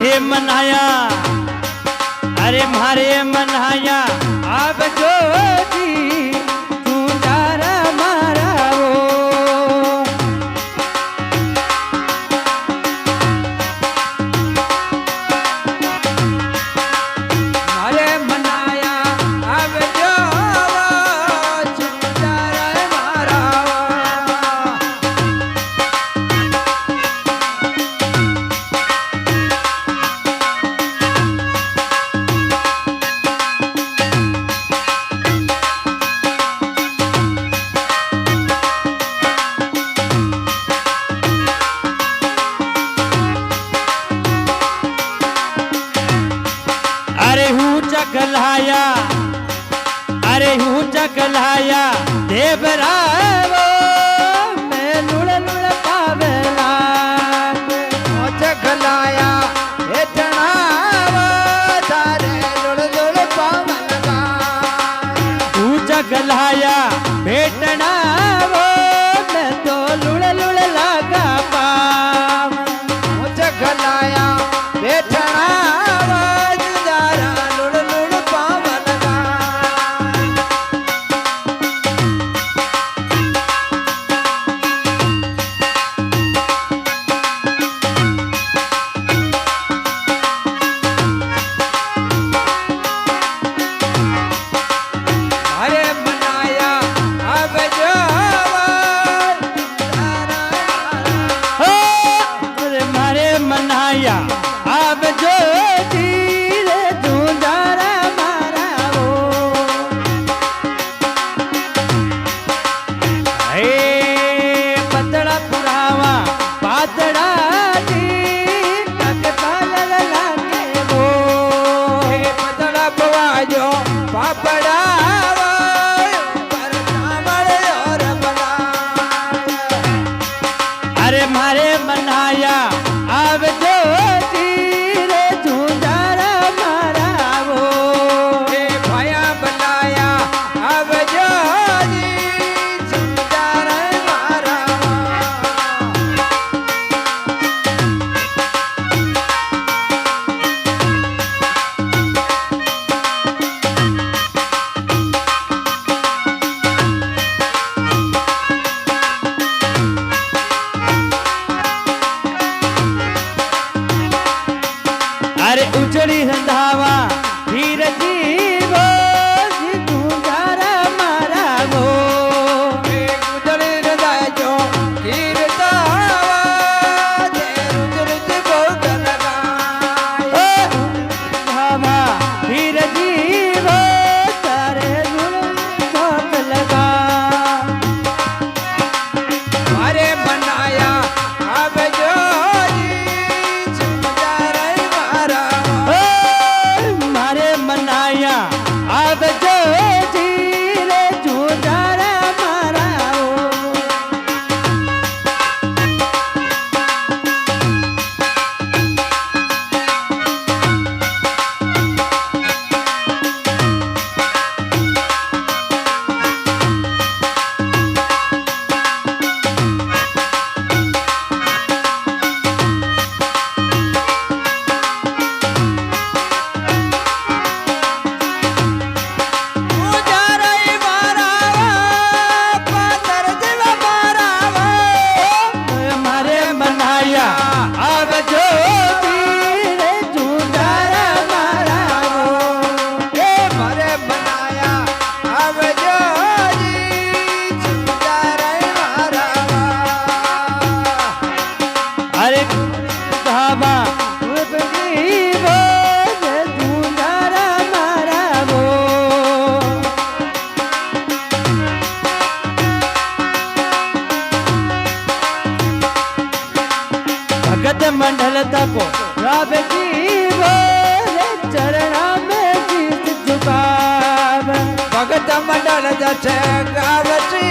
हे मनाया अरे मारे मनाया आप जो जी तू तारा मारा वो मारे मनाया आप जो तू तारा मारा चकलाया अरे हूँ चकलाया देवरावो मैं लुड़ लुड़ पावेला चकलाया हेठणावो तारे लुड़ लुड़ पावलगा हूँ चकलाया भेटणावो मैं तो लुड़ लुड़ लगा पाव हूँ चकलाया भेटणावो अब जो धीरे झुंझारा मारा वो पतड़ा पुरावा पातड़ा लागे वो पतड़ा पवाजो पापड़ा अरे मारे मनाया अब जो अरे उजड़ी रंधावा हीर जीवो तू तारा मारा वो उजड़ी रंधाया जो हीर तावा तेरू तुरत बहुत लगा रंधावा हीर जीवो तारे बहुत लगा अरे बनाया अब जो अब जो धीरे झुंझारा मारा अब जो धीरे झुंझारा मारा मारे बनाया अब जो झुंझारा मारा अरे धाबा झुंझारा मारा वो भगत मंडल तको राब जीवो चरणा में शीश झुकाव भगत मंडल जैसे गावची